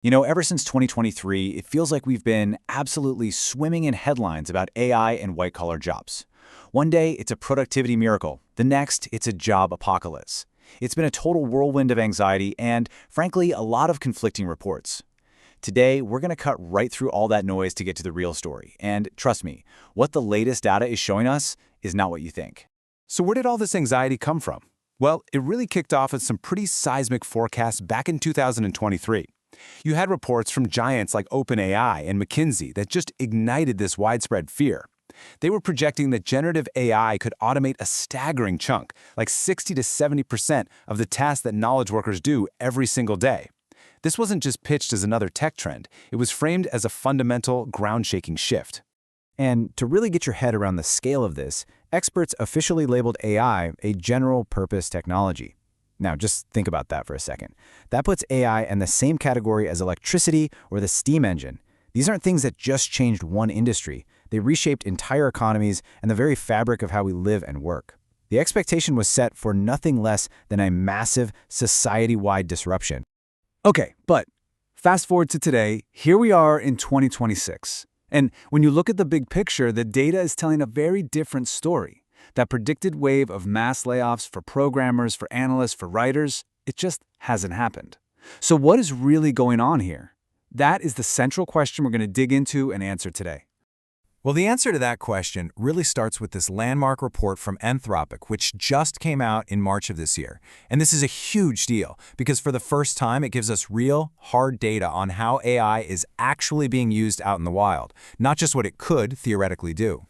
Ever since 2023, it feels like we've been absolutely swimming in headlines about AI and white-collar jobs. One day, it's a productivity miracle. The next, it's a job apocalypse. It's been a total whirlwind of anxiety and, frankly, a lot of conflicting reports. Today, we're going to cut right through all that noise to get to the real story. And trust me, what the latest data is showing us is not what you think. So where did all this anxiety come from? Well, it really kicked off with some pretty seismic forecasts back in 2023. You had reports from giants like OpenAI and McKinsey that just ignited this widespread fear. They were projecting that generative AI could automate a staggering chunk, like 60 to 70% of the tasks that knowledge workers do every single day. This wasn't just pitched as another tech trend, it was framed as a fundamental, ground-shaking shift. And to really get your head around the scale of this, experts officially labeled AI a general-purpose technology. Now, just think about that for a second. That puts AI in the same category as electricity or the steam engine. These aren't things that just changed one industry. They reshaped entire economies and the very fabric of how we live and work. The expectation was set for nothing less than a massive, society-wide disruption. Okay, but fast forward to today, here we are in 2026. And when you look at the big picture, the data is telling a very different story. That predicted wave of mass layoffs for programmers, for analysts, for writers, it just hasn't happened. So what is really going on here? That is the central question we're going to dig into and answer today. Well, the answer to that question really starts with this landmark report from Anthropic, which just came out in March of this year. And this is a huge deal because for the first time, it gives us real, hard data on how AI is actually being used out in the wild, not just what it could theoretically do.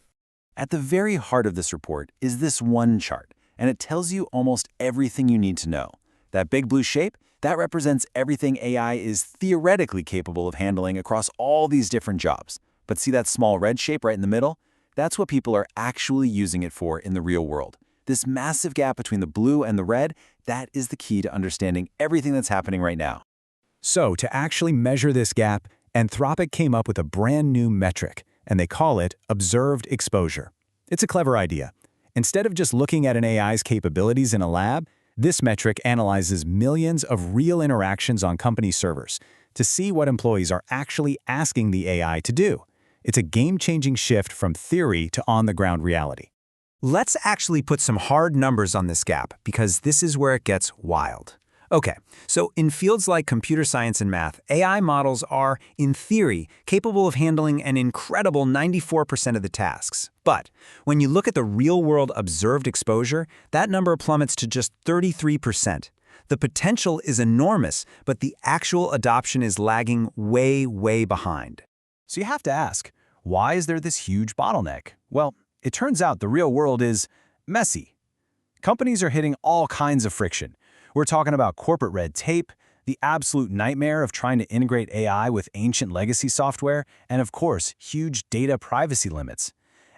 At the very heart of this report is this one chart, and it tells you almost everything you need to know. That big blue shape, that represents everything AI is theoretically capable of handling across all these different jobs. But see that small red shape right in the middle? That's what people are actually using it for in the real world. This massive gap between the blue and the red, that is the key to understanding everything that's happening right now. So to actually measure this gap, Anthropic came up with a brand new metric, and they call it observed exposure. It's a clever idea. Instead of just looking at an AI's capabilities in a lab, this metric analyzes millions of real interactions on company servers to see what employees are actually asking the AI to do. It's a game-changing shift from theory to on-the-ground reality. Let's actually put some hard numbers on this gap because this is where it gets wild. Okay, so in fields like computer science and math, AI models are, in theory, capable of handling an incredible 94% of the tasks. But when you look at the real-world observed exposure, that number plummets to just 33%. The potential is enormous, but the actual adoption is lagging way, way behind. So you have to ask, why is there this huge bottleneck? Well, it turns out the real world is messy. Companies are hitting all kinds of friction. We're talking about corporate red tape, the absolute nightmare of trying to integrate AI with ancient legacy software, and of course, huge data privacy limits.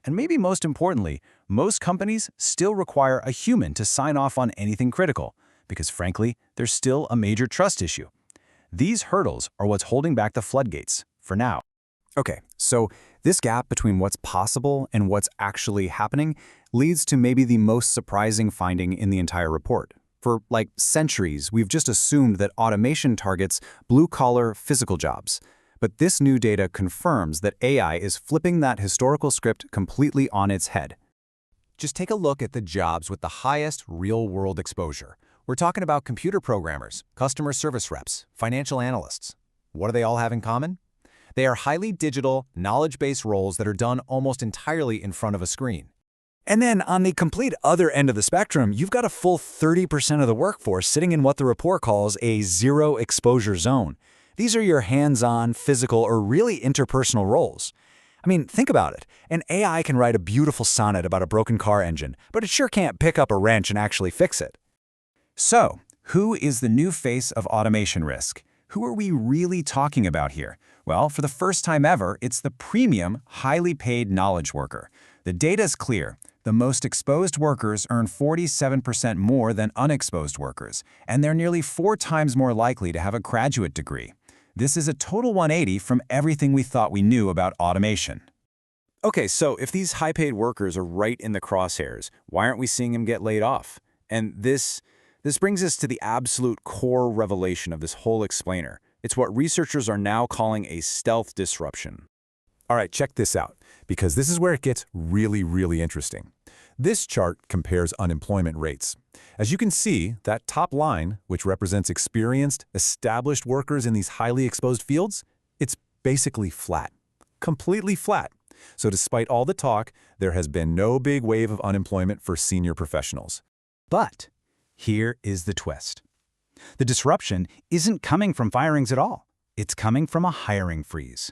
And maybe most importantly, most companies still require a human to sign off on anything critical, because frankly, there's still a major trust issue. These hurdles are what's holding back the floodgates, for now. Okay, so this gap between what's possible and what's actually happening leads to maybe the most surprising finding in the entire report. For like centuries, we've just assumed that automation targets blue-collar physical jobs. But this new data confirms that AI is flipping that historical script completely on its head. Just take a look at the jobs with the highest real-world exposure. We're talking about computer programmers, customer service reps, financial analysts. What do they all have in common? They are highly digital, knowledge-based roles that are done almost entirely in front of a screen. And then on the complete other end of the spectrum, you've got a full 30% of the workforce sitting in what the report calls a zero exposure zone. These are your hands-on, physical, or really interpersonal roles. I mean, think about it. An AI can write a beautiful sonnet about a broken car engine, but it sure can't pick up a wrench and actually fix it. So, who is the new face of automation risk? Who are we really talking about here? Well, for the first time ever, it's the premium, highly paid knowledge worker. The data's clear. The most exposed workers earn 47% more than unexposed workers, and they're nearly 4 times more likely to have a graduate degree. This is a total 180 from everything we thought we knew about automation. Okay, so if these high-paid workers are right in the crosshairs, why aren't we seeing them get laid off? And this brings us to the absolute core revelation of this whole explainer. It's what researchers are now calling a stealth disruption. All right, check this out, because this is where it gets really, really interesting. This chart compares unemployment rates. As you can see, that top line, which represents experienced, established workers in these highly exposed fields, it's basically flat. Completely flat. So despite all the talk, there has been no big wave of unemployment for senior professionals. But here is the twist. The disruption isn't coming from firings at all. It's coming from a hiring freeze.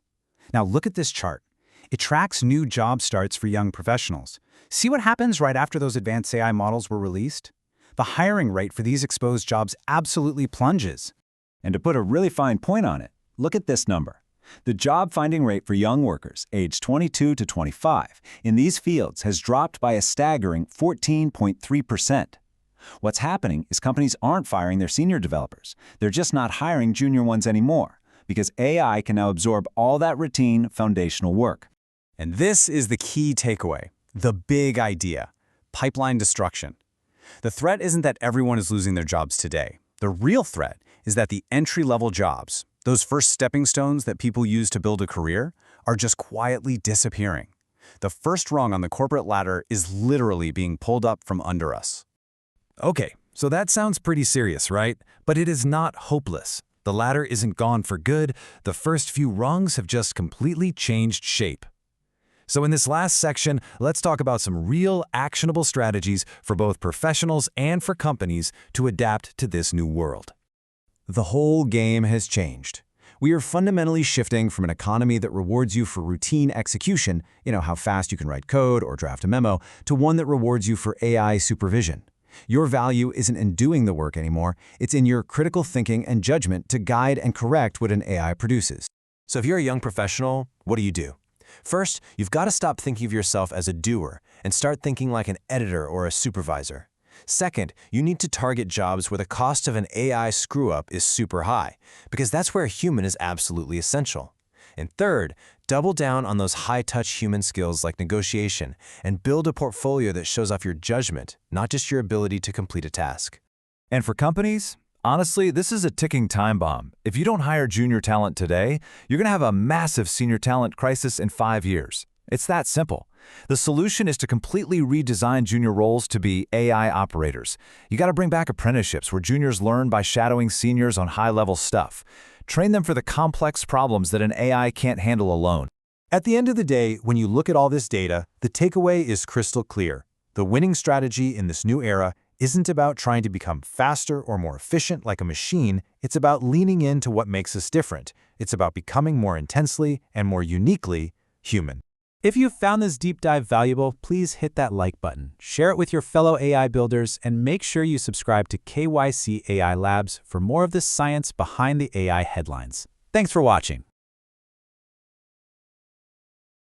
Now look at this chart. It tracks new job starts for young professionals. See what happens right after those advanced AI models were released? The hiring rate for these exposed jobs absolutely plunges. And to put a really fine point on it, look at this number. The job finding rate for young workers aged 22 to 25 in these fields has dropped by a staggering 14.3%. What's happening is companies aren't firing their senior developers. They're just not hiring junior ones anymore, because AI can now absorb all that routine foundational work. And this is the key takeaway, the big idea: pipeline destruction. The threat isn't that everyone is losing their jobs today. The real threat is that the entry-level jobs, those first stepping stones that people use to build a career, are just quietly disappearing. The first rung on the corporate ladder is literally being pulled up from under us. Okay, so that sounds pretty serious, right? But it is not hopeless. The ladder isn't gone for good. The first few rungs have just completely changed shape. So in this last section, let's talk about some real actionable strategies for both professionals and for companies to adapt to this new world. The whole game has changed. We are fundamentally shifting from an economy that rewards you for routine execution, how fast you can write code or draft a memo, to one that rewards you for AI supervision. Your value isn't in doing the work anymore, it's in your critical thinking and judgment to guide and correct what an AI produces. So if you're a young professional, what do? First, you've got to stop thinking of yourself as a doer and start thinking like an editor or a supervisor. Second, you need to target jobs where the cost of an AI screw-up is super high, because that's where a human is absolutely essential. And third, double down on those high-touch human skills like negotiation and build a portfolio that shows off your judgment, not just your ability to complete a task. And for companies, honestly, this is a ticking time bomb. If you don't hire junior talent today, you're going to have a massive senior talent crisis in 5 years. It's that simple. The solution is to completely redesign junior roles to be AI operators. You got to bring back apprenticeships where juniors learn by shadowing seniors on high-level stuff. Train them for the complex problems that an AI can't handle alone. At the end of the day, when you look at all this data, the takeaway is crystal clear. The winning strategy in this new era isn't about trying to become faster or more efficient like a machine. It's about leaning into what makes us different. It's about becoming more intensely and more uniquely human. If you found this deep dive valuable, please hit that like button, share it with your fellow AI builders, and make sure you subscribe to KYC AI Labs for more of the science behind the AI headlines. Thanks for watching.